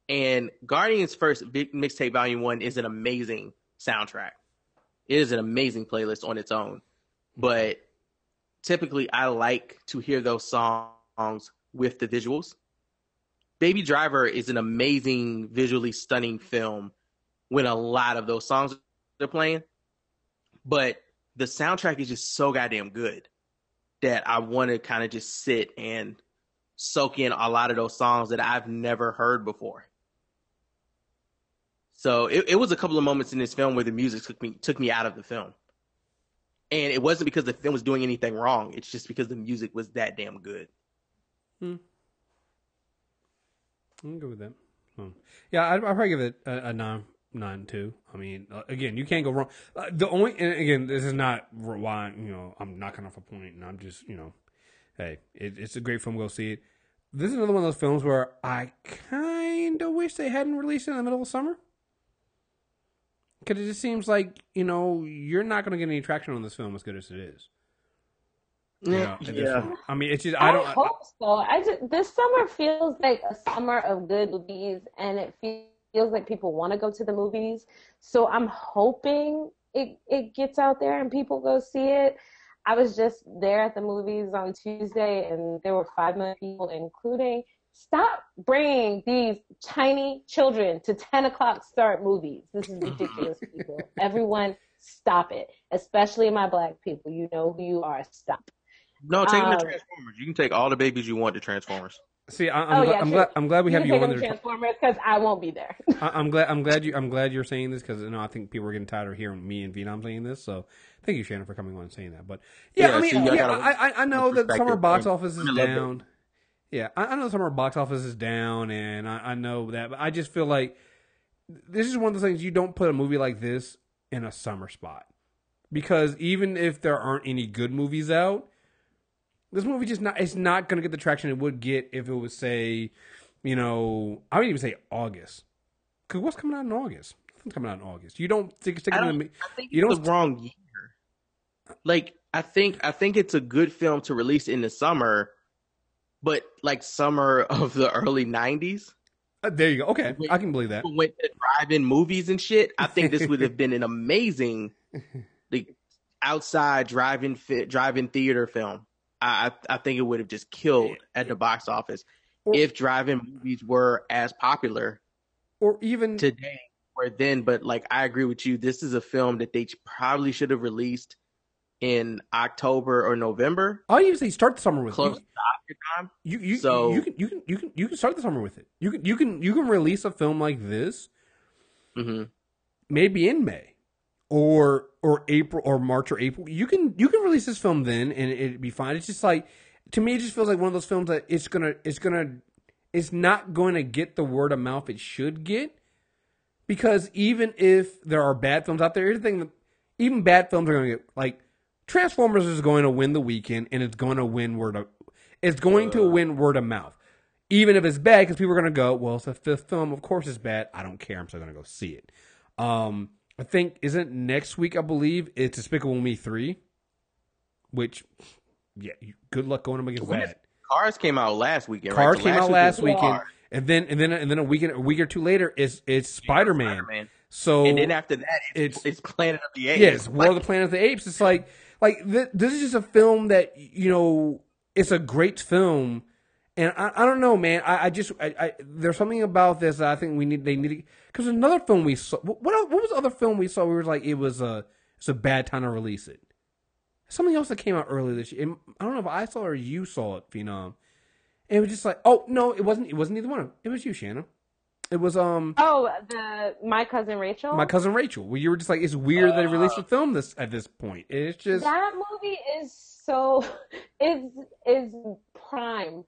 And Guardians First Big Mixtape Volume 1 is an amazing soundtrack. It is an amazing playlist on its own. But typically I like to hear those songs with the visuals. Baby Driver is an amazing, visually stunning film when a lot of those songs are playing. But the soundtrack is just so goddamn good that I want to kind of just sit and soak in a lot of those songs that I've never heard before. So it was a couple of moments in this film where the music took me out of the film. And it wasn't because the film was doing anything wrong. It's just because the music was that damn good. I'm good with that. Yeah, I'd probably give it a 9 too. I mean, again, you can't go wrong. And again, this is not why, I'm knocking off a point and I'm just, hey, it's a great film. Go see it. This is another one of those films where I kind of wish they hadn't released it in the middle of summer. Because it just seems like, you're not going to get any traction on this film as good as it is. Yeah. I mean, it's just, I hope so. This summer feels like a summer of good movies, and it feels like people want to go to the movies. So I'm hoping it gets out there and people go see it. I was just there at the movies on Tuesday, and there were 5 million people, including. Stop bringing these tiny children to 10 o'clock start movies. This is ridiculous, people. Everyone, stop it. Especially my Black people. You know who you are. Stop. No, take them to Transformers. You can take all the babies you want to Transformers. See, I'm glad we have you on there. Transformers because I won't be there. I'm glad you're saying this because I think people are getting tired of hearing me and Vietnam saying this. So thank you, Shannon, for coming on and saying that. But I know that summer box office is down. Yeah, I know the summer box office is down, and I know that, but I just feel like this is one of those things you don't put a movie like this in a summer spot. Because even if there aren't any good movies out, this movie it's not going to get the traction it would get if it was, say, I would even say August. Because what's coming out in August? Nothing's coming out in August. You don't think I think it's the wrong year. Like, I think it's a good film to release in the summer, but like summer of the early 90s. There you go. Okay, I can believe that. Went to drive-in movies and shit. I think this would have been an amazing, like, outside drive-in theater film. I think it would have just killed at the box office if drive-in movies were as popular, or even today or then. But like, I agree with you. This is a film that they probably should have released in October or November. I'll even say start the summer with close to Oscar time. You can start the summer with it. You can release a film like this, maybe in May, or April or March or April. You can release this film then, and it'd be fine. It's just like, to me, it just feels like one of those films that it's not going to get the word of mouth it should get, because even if there are bad films out there, here's the thing: that even bad films are going to get, like, Transformers is going to win the weekend, and it's going to win word of mouth, even if it's bad, because people are going to go, well, it's the fifth film, of course it's bad. I don't care. I'm still going to go see it. I think, isn't next week? I believe it's Despicable Me 3, which, yeah, good luck going up against that. Cars came out last weekend. Cars came out last weekend, and then a week or two later, it's Spider-Man. So, and then after that, it's Planet of the Apes. Yes, War of the Planet of the Apes. It's like this is just a film that, it's a great film, and I don't know, man. I there's something about this that I think they need, because another film we saw. What was the other film we saw? We were like, it's a bad time to release it. Something else that came out earlier this year. I don't know if I saw it or you saw it, Phenom. And it was just like, oh no, it wasn't either one of them. It was you, Shanna. It was My Cousin Rachel. My Cousin Rachel. Where you were just like, it's weird that they released a film at this point. It's just, that movie is so is prime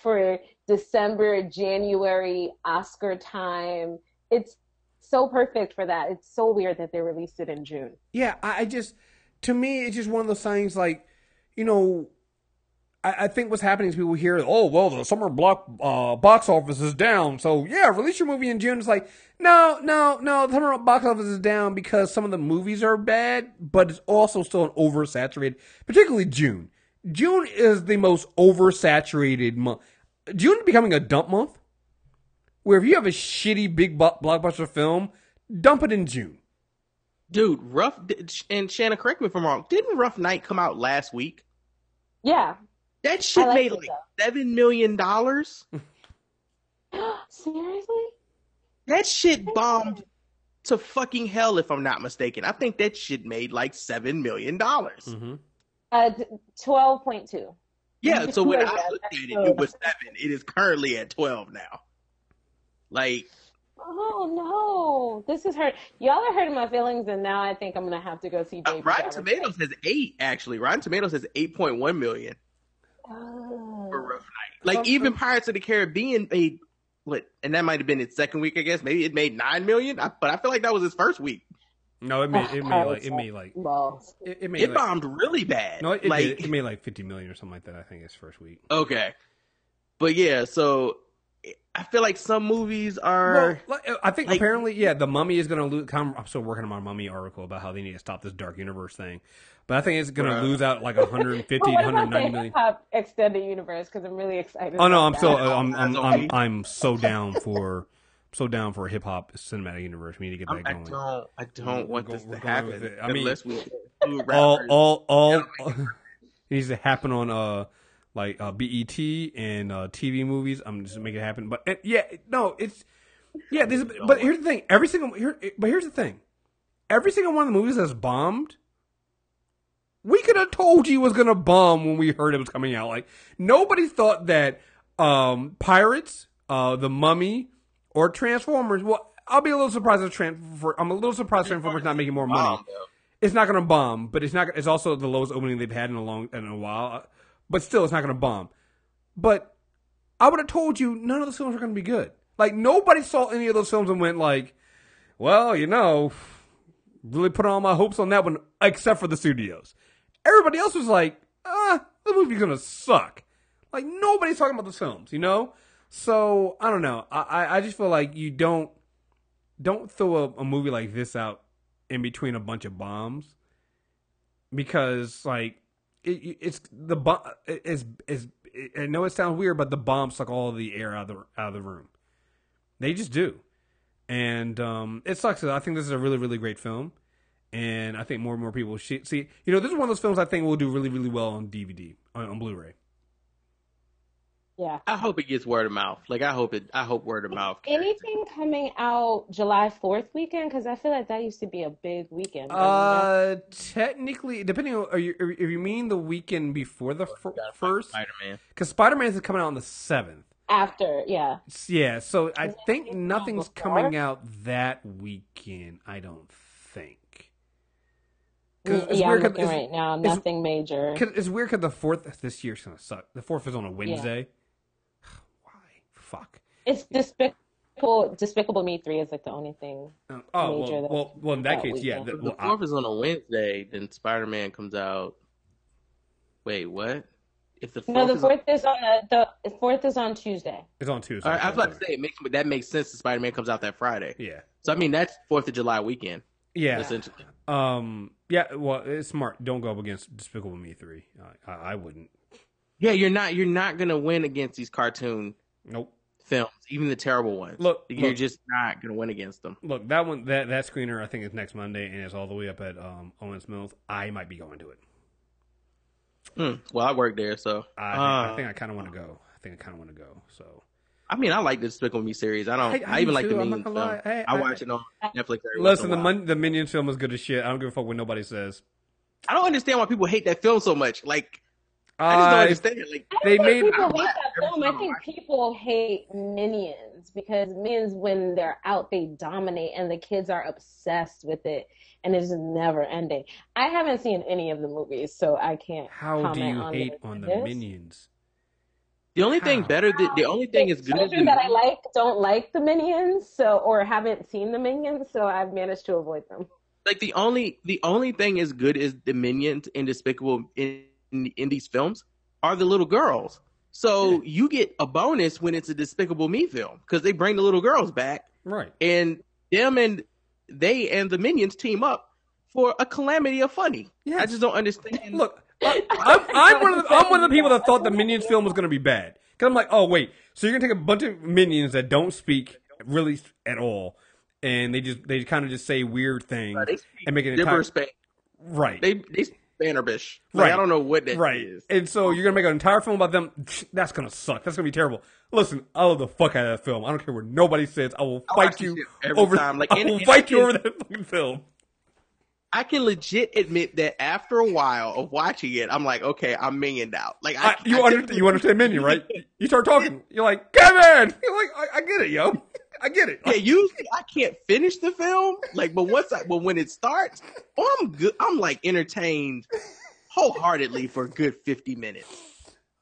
for December, January, Oscar time. It's so perfect for that. It's so weird that they released it in June. Yeah, to me, it's just one of those things, like, I think what's happening is people hear, oh, well, the summer box office is down, so yeah, release your movie in June. It's like, no, the summer box office is down because some of the movies are bad, but it's also still an oversaturated, particularly June. June is the most oversaturated month. June is becoming a dump month, where if you have a shitty big blockbuster film, dump it in June. Dude, and Shanna, correct me if I'm wrong, didn't Rough Night come out last week? Yeah. That shit made like $7 million. Seriously? That shit bombed to fucking hell, if I'm not mistaken. I think that shit made like $7 million. 12.2. Yeah, so when I looked at it was 7. It is currently at 12 now. Like, oh no, this is hurt. Y'all are hurting my feelings, and now I think I'm gonna have to go see Baby Rotten Tomatoes has 8. Actually, Rotten Tomatoes has 8.1 million for Rough Night. Like, even Pirates of the Caribbean made and that might have been its second week, I guess. Maybe it made 9 million, but I feel like that was its first week. No, it bombed really bad. No, it made like 50 million or something like that, I think, its first week. Okay, but yeah, so I feel like some movies are. Well, I think apparently, yeah, The Mummy is going to lose. I'm still working on my Mummy article about how they need to stop this Dark Universe thing, but I think it's going to lose out like 150 to 190 million. Hip-hop extended universe, because I'm really excited. Oh no, I'm so down for a hip hop cinematic universe. We need to get that going. I don't want this to happen. I mean, unless we all it needs to happen on BET and TV movies. I'm just make it happen. But but here's the thing. Every single one of the movies that's bombed, we could have told you was gonna bomb when we heard it was coming out. Like, nobody thought that Pirates, The Mummy, or Transformers. Well, I'll be a little surprised if Transformers not making more money. It's not gonna bomb, but it's not. It's also the lowest opening they've had in a while. But still, it's not going to bomb. But I would have told you none of those films are going to be good. Like, nobody saw any of those films and went like, well, really put all my hopes on that one, except for the studios. Everybody else was like, the movie's gonna suck. Like, nobody's talking about the films, you know? So, I don't know. I just feel like you don't throw a movie like this out in between a bunch of bombs. Because, like, it's the bomb. I know it sounds weird, but the bombs suck all the air out of the room. They just do. And it sucks. I think this is a really, really great film. And I think more and more people should see. You know, this is one of those films I think will do really, really well on DVD, on Blu-ray. Yeah. I hope it gets word of mouth. Like, I hope word of mouth. Anything coming out July 4th weekend? Because I feel like that used to be a big weekend. Technically, depending on, if you mean the weekend before the first, Spider-Man. Because Spider-Man is coming out on the 7th. After, yeah. Yeah, so I think nothing's coming out that weekend, I don't think. Yeah, I'm looking right now. Nothing major. It's weird because the 4th this year's going to suck. The 4th is on a Wednesday. Yeah. Why? Fuck. It's Despicable Me 3 is like the only thing major. Well, in that case, weekend. yeah. The 4th is on a Wednesday, then Spider-Man comes out. Wait, what? If the 4th is on Tuesday. It's on Tuesday. All right, I was about to say that makes sense. That Spider-Man comes out that Friday. Yeah. So I mean that's 4th of July weekend. Yeah. Essentially. Yeah. Well, it's smart. Don't go up against Despicable Me 3. I wouldn't. Yeah, you're not gonna win against these cartoon. Nope. Films, even the terrible ones. You're just not gonna win against them. Look, that one, that screener, I think is next Monday, and it's all the way up at Owens Mills. I might be going to it. Well, I work there, so I think I kind of want to go. So, I mean, I like the Despicable Me series. I even like the Minions film. I watch it on Netflix. Listen, the Minions film is good as shit. I don't give a fuck what nobody says. I don't understand why people hate that film so much. Like, I just don't understand. Like, I don't think people hate that film. I think people hate Minions because Minions, when they're out, they dominate, and the kids are obsessed with it. And it's just never ending. I haven't seen any of the movies, so I can't. How do you hate on the Minions? The only thing the only thing is good. Children that I like don't like the Minions, or haven't seen the Minions, so I've managed to avoid them. Like the only thing is good is the Minions in Despicable in these films are the little girls. So you get a bonus when it's a Despicable Me film because they bring the little girls back, right? And they and the Minions team up for a calamity of funny. Yes. I just don't understand. Look, I'm one of the people that thought the Minions film was going to be bad. Because I'm like, oh, wait. So you're going to take a bunch of Minions that don't speak really at all, and they kind of just say weird things and make it entire... Right. They Spanish. Like, right. I don't know what that is. And so you're going to make an entire film about them. That's going to suck. That's going to be terrible. Listen, I love the fuck out of that film. I don't care what nobody says. I will fight you over time. Like, I will fight you over that fucking film. I can legit admit that after a while of watching it, I'm like, okay, I'm minioned out. Like, you understand Minion, right? You start talking. You're like, Kevin! You're like, I get it, yo. I get it. Yeah, usually I can't finish the film. Like, but when it starts, I'm good. I'm like entertained wholeheartedly for a good 50 minutes.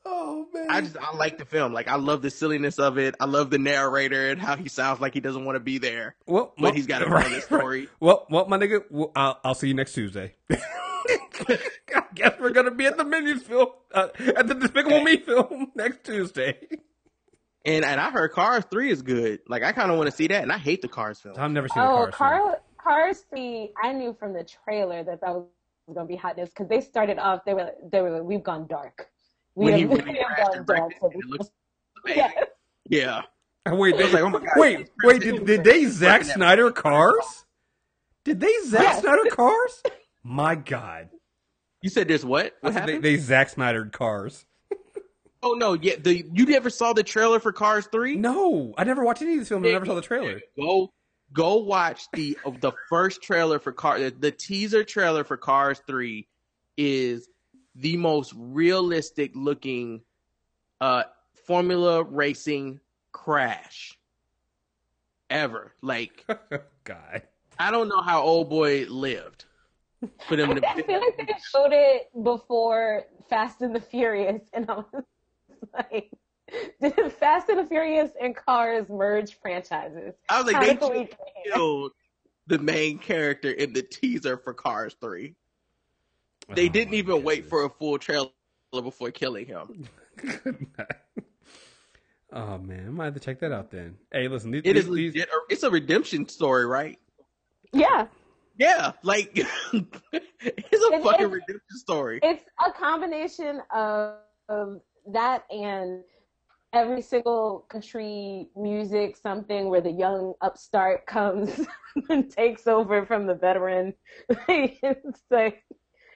Oh man. I like the film. Like, I love the silliness of it. I love the narrator and how he sounds like he doesn't want to be there. But he's got to tell the story. Right. Well, my nigga, I'll see you next Tuesday. I guess we're gonna be at the Minions film, at the Despicable Me film next Tuesday. And I heard Cars 3 is good. Like, I kind of want to see that, and I hate the Cars film. I've never seen the Cars film. Cars 3, I knew from the trailer that was going to be hotness because they started off, they were like, we've gone dark. We have gone dark. Yeah. Wait, like, oh my God, wait, did they Zack Snyder Cars? Did they Zack Snyder Cars? My God. You said there's what? What happened? They Zack Snyder Cars. Oh no! Yeah, you never saw the trailer for Cars 3? No, I never watched any of these films. I never saw the trailer. Go watch the first trailer for Cars. The teaser trailer for Cars 3 is the most realistic looking formula racing crash ever. Like, God, I don't know how old boy lived. For them I feel like they showed it before Fast and the Furious, and I was like, did Fast and the Furious and Cars merge franchises? I was like, they killed the main character in the teaser for Cars 3. They didn't even wait for a full trailer before killing him. Oh man, I might have to check that out then. Hey, listen, it's a redemption story, right? Yeah. Yeah, like it's a fucking redemption story. It's a combination of that and every single country music something where the young upstart comes and takes over from the veteran. It's like,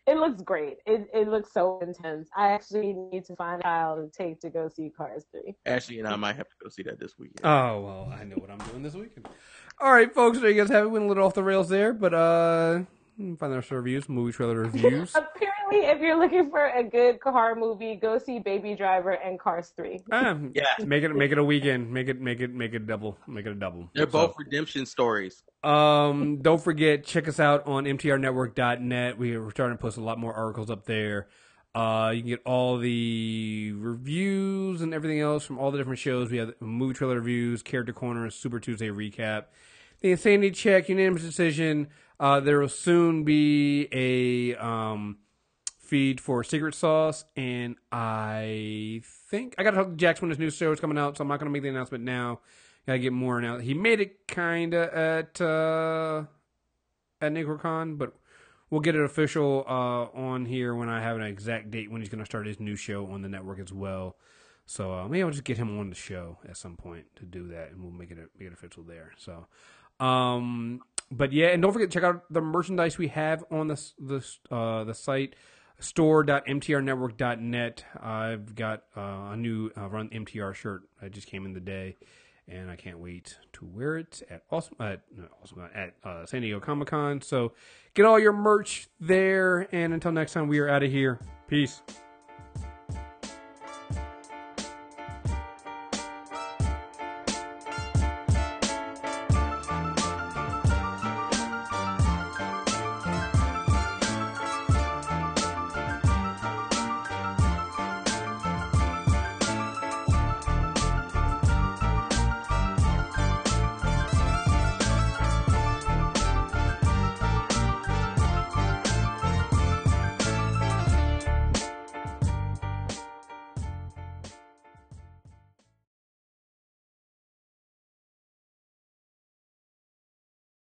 it looks great. It looks so intense. I actually need to find a child to take to go see Cars 3. Ashley and I might have to go see that this weekend. Oh, well, I know what I'm doing this weekend. All right, folks, there you guys have it. Went a little off the rails there, but you can find our reviews, movie trailer reviews. Apparently, if you're looking for a good car movie, go see Baby Driver and Cars 3. Yeah, make it a weekend. Make it a double. They're both redemption stories. Don't forget, check us out on mtrnetwork.net. We're starting to post a lot more articles up there. You can get all the reviews and everything else from all the different shows. We have movie trailer reviews, character corners, Super Tuesday recap, the Insanity Check, unanimous decision. There will soon be a feed for Secret Sauce, and I think I got to talk to Jax when his new show is coming out, so I'm not going to make the announcement now. Got to get more now. He made it kind of at NegroCon, but we'll get it official on here when I have an exact date when he's going to start his new show on the network as well. So maybe I'll just get him on the show at some point to do that, and we'll make it official there. So, but yeah, and don't forget to check out the merchandise we have on the site, store.mtrnetwork.net. I've got a new Run MTR shirt that just came in today, and I can't wait to wear it at San Diego Comic-Con. So get all your merch there, and until next time, we are out of here. Peace.